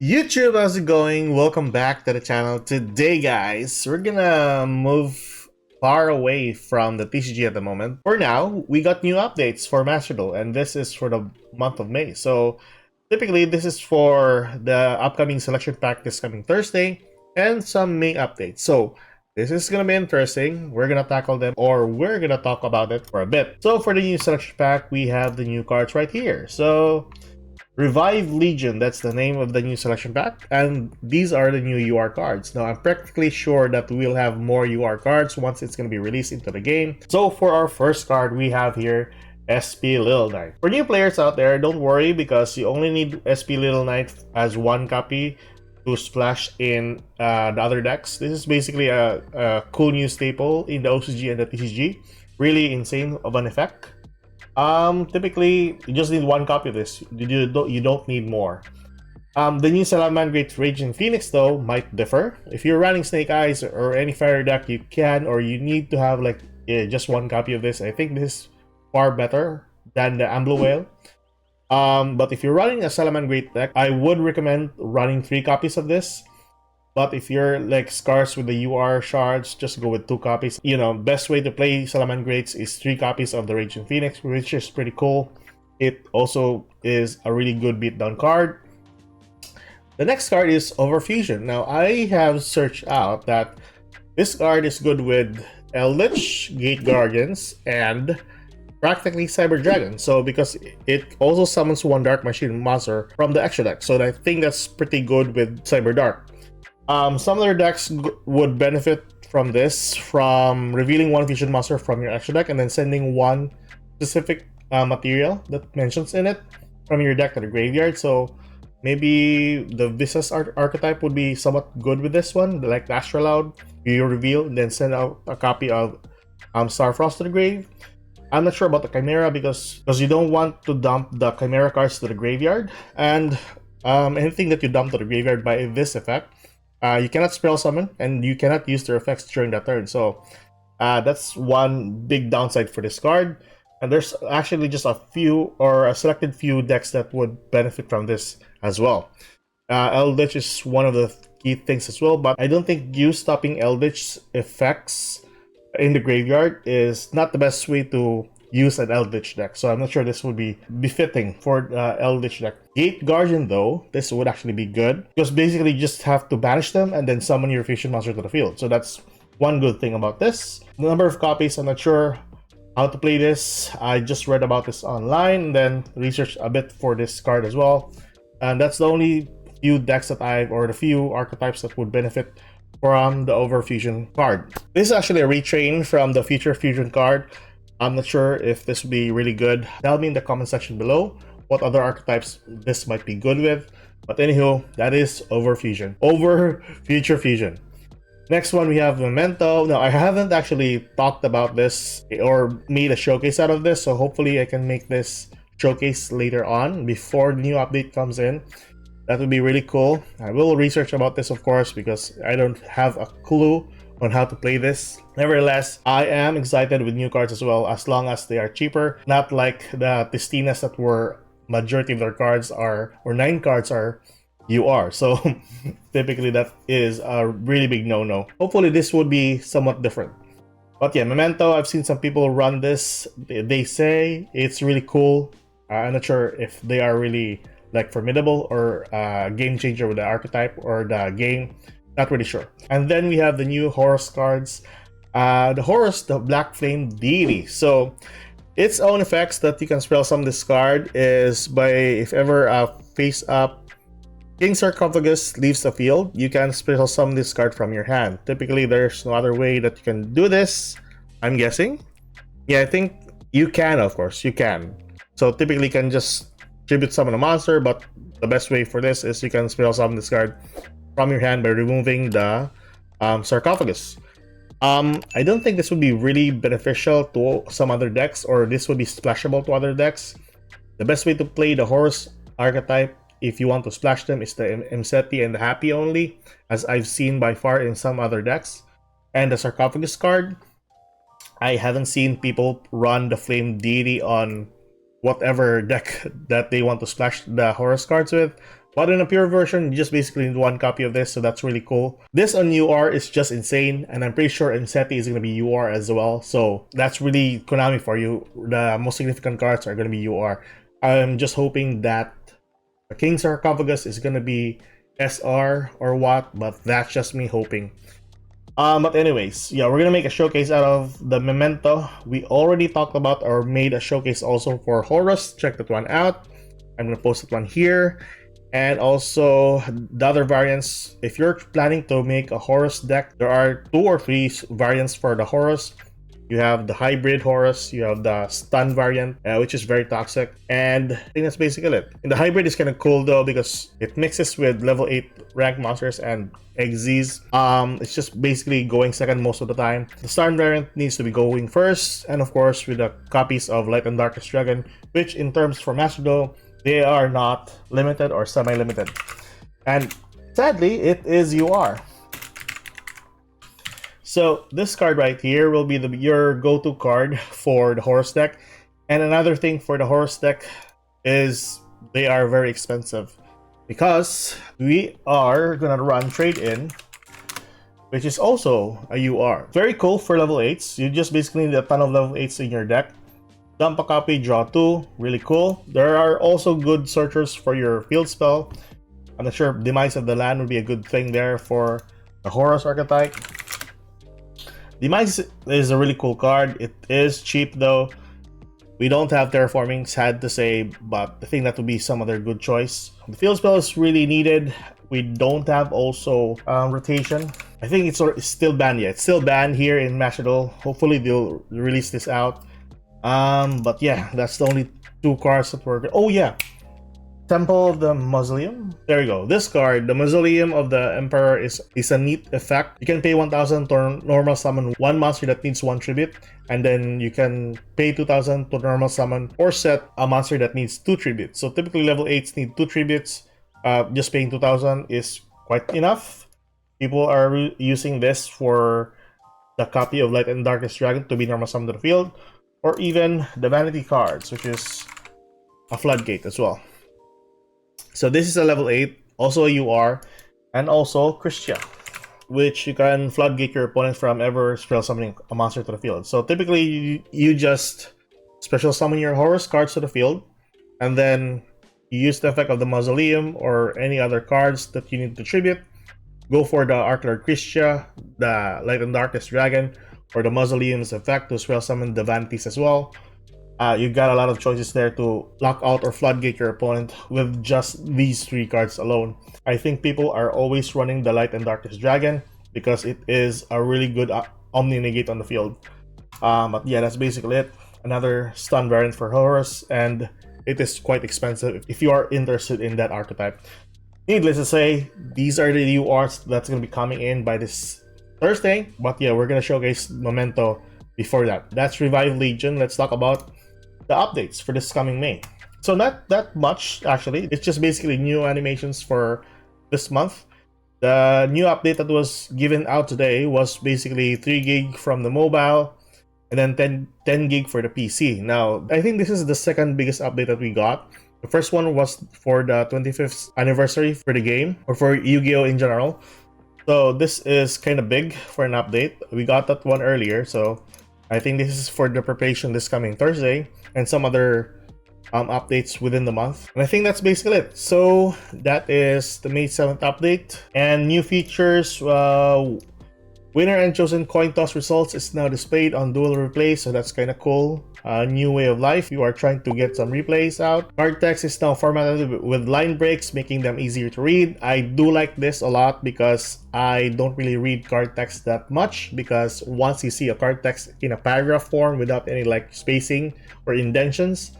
YouTube, how's it going? Welcome back to the channel. Today, guys, we're gonna move far away from the TCG at the moment. For now, we got new updates for Master Duel, and this is for the month of May. So, typically, this is for the upcoming selection pack this coming Thursday, and some May updates. So, this is gonna be interesting. We're gonna tackle them, or we're gonna talk about it for a bit. So, for the new selection pack, we have the new cards right here. So, Revive Legion, that's the name of the new selection pack, and these are the new UR cards. Now, I'm practically sure that we'll have more UR cards once it's going to be released into the game. So for our first card, we have here SP Little Knight. For new players out there, don't worry because you only need SP Little Knight as one copy to splash in the other decks. This is basically a cool new staple in the OCG and the TCG. Really insane of an effect. Typically, you just need one copy of this. You don't need more. The new Salamangreat Raging Phoenix, though, might differ. If you're running Snake Eyes or any fire deck, you can, or you need to have like just one copy of this. I think this is far better than the Ambler Whale. But if you're running a Salamangreat deck, I would recommend running 3 copies of this. But if you're like scarce with the UR shards, just go with 2 copies. You know, best way to play Salamangreats is 3 copies of the Raging Phoenix, which is pretty cool. It also is a really good beatdown card. The next card is Overfusion. Now, I have searched out that this card is good with Eldritch, Gate Guardians, and practically Cyber Dragon. So because it also summons 1 Dark Machine monster from the extra deck. So I think that's pretty good with Cyber Dark. Some other decks would benefit from this, from revealing 1 fusion monster from your extra deck and then sending 1 specific material that mentions in it from your deck to the graveyard. So maybe the Visas archetype would be somewhat good with this one, like the Astrolaud. You reveal and then send out a copy of Starfrost to the grave. I'm not sure about the Chimera because you don't want to dump the Chimera cards to the graveyard, and anything that you dump to the graveyard by this effect, you cannot spell summon and you cannot use their effects during that turn. So that's one big downside for this card. And there's actually just a few or a selected few decks that would benefit from this as well. Eldritch is one of the key things as well, but I don't think you stopping Eldritch's effects in the graveyard is not the best way to use an Eldritch deck. So I'm not sure this would be befitting for Eldritch deck. Gate Guardian, though, this would actually be good because basically you just have to banish them and then summon your fusion monster to the field. So that's one good thing about this. The number of copies, I'm not sure how to play this. I just read about this online and then researched a bit for this card as well. And that's the only few decks that the few archetypes that would benefit from the Overfusion card. This is actually a retrain from the Future Fusion card. I'm not sure if this would be really good. Tell me in the comment section below what other archetypes this might be good with. But anywho, that is Overfusion. Over Future Fusion. Next one, we have Memento. Now, I haven't actually talked about this or made a showcase out of this, so hopefully I can make this showcase later on before the new update comes in. That would be really cool. I will research about this, of course, because I don't have a clue on how to play this. Nevertheless, I am excited with new cards as well, as long as they are cheaper. Not like the Testinas that were majority of their cards are, or 9 cards are UR. So typically that is a really big no-no. Hopefully this would be somewhat different. But yeah, Memento, I've seen some people run this. They say it's really cool. I'm not sure if they are really like formidable or a game changer with the archetype or the game. Not really sure. And then we have the new Horus cards. The Horus, the Black Flame Deity. So its own effects that you can spell summon this card is by, if ever face up King Sarcophagus leaves the field, you can spell summon this card from your hand. Typically, there's no other way that you can do this, I'm guessing. Yeah, I think you can, of course, you can. So typically you can just tribute summon a monster, but the best way for this is you can spell summon this card from your hand by removing the Sarcophagus. I don't think this would be really beneficial to some other decks, or this would be splashable to other decks. The best way to play the Horus archetype, if you want to splash them, is the Mseti and the Happy only, as I've seen by far in some other decks. And the Sarcophagus card, I haven't seen people run the Flame Deity on whatever deck that they want to splash the Horus cards with. But in a pure version, you just basically need one copy of this, so that's really cool. This on UR is just insane, and I'm pretty sure MSETI is going to be UR as well, so that's really Konami for you. The most significant cards are going to be UR. I'm just hoping that the King Sarcophagus is going to be SR or what, but that's just me hoping. But anyways, yeah, we're gonna make a showcase out of the Memento. We already talked about or made a showcase also for Horus. Check that one out. I'm gonna post that one here. And also the other variants. If you're planning to make a Horus deck, there are 2 or 3 variants for the Horus. You have the hybrid Horus, you have the stun variant, which is very toxic, and I think that's basically it. And the hybrid is kind of cool though because it mixes with level 8 rank monsters and XZs. It's just basically going second most of the time. The stun variant needs to be going first, and of course with the copies of Light and Darkest Dragon, which in terms for Master Duel, they are not limited or semi-limited. And sadly, it is UR. So this card right here will be your go-to card for the Horus deck. And another thing for the Horus deck is they are very expensive because we are gonna run trade-in, which is also a UR. Very cool for level 8s. You just basically need a ton of level 8s in your deck. Dump a copy, draw 2, really cool. There are also good searchers for your field spell. I'm not sure Demise of the Land would be a good thing there for the Horus archetype. Demise is a really cool card. It is cheap though. We don't have terraforming, sad to say, but I think that would be some other good choice. The field spell is really needed. We don't have also rotation. I think it's still banned yet. It's still banned here in Master Duel. Hopefully they'll release this out. But yeah, that's the only 2 cards that work. Oh yeah, Temple of the Mausoleum. There you go. This card, the Mausoleum of the Emperor, is a neat effect. You can pay 1,000 to normal summon 1 monster that needs 1 tribute, and then you can pay 2,000 to normal summon or set a monster that needs 2 tributes. So typically level 8s need 2 tributes. Just paying 2,000 is quite enough. People are using this for the copy of Light and Darkest Dragon to be normal summoned to the field, or even the Vanity cards, which is a Floodgate as well. So this is a level 8, also a UR, and also Christia, which you can floodgate your opponent from ever spell summoning a monster to the field. So typically you just special summon your Horus cards to the field, and then you use the effect of the Mausoleum or any other cards that you need to tribute. Go for the Archlord Christia, the Light and Darkest Dragon, or the Mausoleum's effect to spell summon the Vanities as well. You got a lot of choices there to lock out or floodgate your opponent with just these 3 cards alone. I think people are always running the Light and Darkest Dragon because it is a really good Omni Negate on the field. But yeah, that's basically it. Another stun variant for Horus, and it is quite expensive if you are interested in that archetype. Needless to say, these are the new arts that's going to be coming in by this Thursday. But yeah, we're going to showcase Memento before that. That's Revive Legion. Let's talk about the updates for this coming May. So not that much actually. It's just basically new animations for this month. The new update that was given out today was basically 3 gig from the mobile and then 10 gig for the PC. Now, I think this is the second biggest update that we got. The first one was for the 25th anniversary for the game, or for Yu-Gi-Oh in general. So this is kind of big for an update. We got that one earlier, so I think this is for the preparation this coming Thursday, and some other updates within the month. And I think that's basically it. So that is the May 7th update. And new features, winner and chosen coin toss results is now displayed on dual replay, so that's kind of cool. New way of life, you are trying to get some replays out. Card text is now formatted with line breaks, making them easier to read. I do like this a lot because I don't really read card text that much, because once you see a card text in a paragraph form without any like spacing or indentions,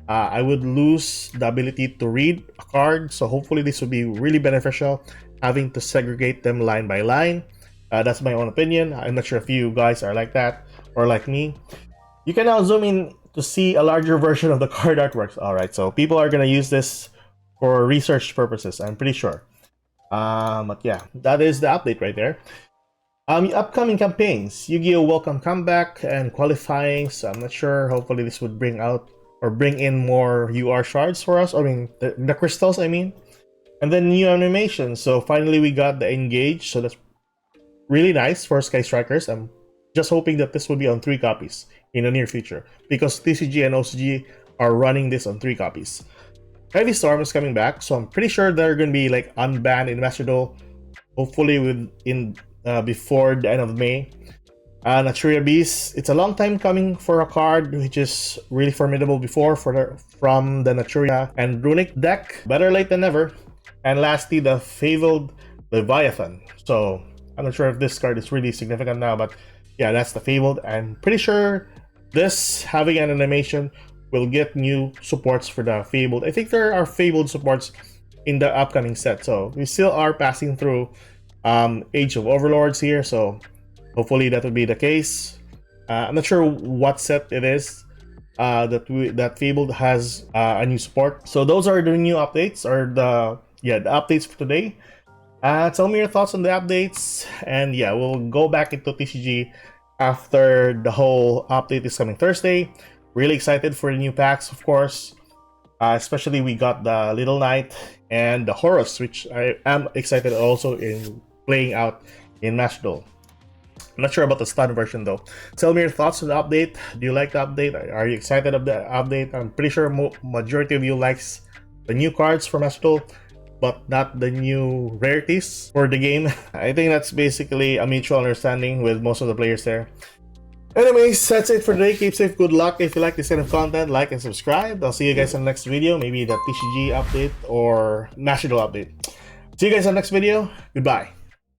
I would lose the ability to read a card. So hopefully this would be really beneficial, having to segregate them line by line. That's my own opinion. I'm not sure if you guys are like that or like me. You can now zoom in to see a larger version of the card artworks. Alright, so people are going to use this for research purposes, I'm pretty sure. But yeah, that is the update right there. Upcoming campaigns, Yu-Gi-Oh! Welcome Comeback and qualifying, so I'm not sure. Hopefully this would bring out or bring in more UR shards for us. I mean, the crystals, I mean. And then new animation. So finally we got the engage. So that's really nice for Sky Strikers. I'm just hoping that this will be on 3 copies in the near future, because TCG and OCG are running this on 3 copies. Heavy Storm is coming back, so I'm pretty sure they're going to be like unbanned in Master Duel, hopefully before the end of May. Naturia Beast, it's a long time coming for a card which is really formidable before from the Naturia and Runic deck. Better late than never. And lastly, the Fabled Leviathan. So I'm not sure if this card is really significant now, but yeah, that's the Fabled. I'm pretty sure this, having an animation, will get new supports for the Fabled. I think there are Fabled supports in the upcoming set, so we still are passing through Age of Overlords here, so hopefully that will be the case. I'm not sure what set it is that Fabled has a new support. So those are the new updates, or the updates for today. Tell me your thoughts on the updates, and yeah, we'll go back into TCG after the whole update is coming Thursday. Really excited for the new packs, of course. Especially we got the Little Knight and the Horus, which I am excited also in playing out in Master Duel. I'm not sure about the stun version though. Tell me your thoughts on the update. Do you like the update? Are you excited about the update? I'm pretty sure majority of you likes the new cards for Master Duel, but not the new rarities for the game. I think that's basically a mutual understanding with most of the players there. Anyways, that's it for today. Keep safe, good luck. If you like this kind of content, like and subscribe. I'll see you guys in the next video, maybe the TCG update or Master Duel update. See you guys in the next video. Goodbye.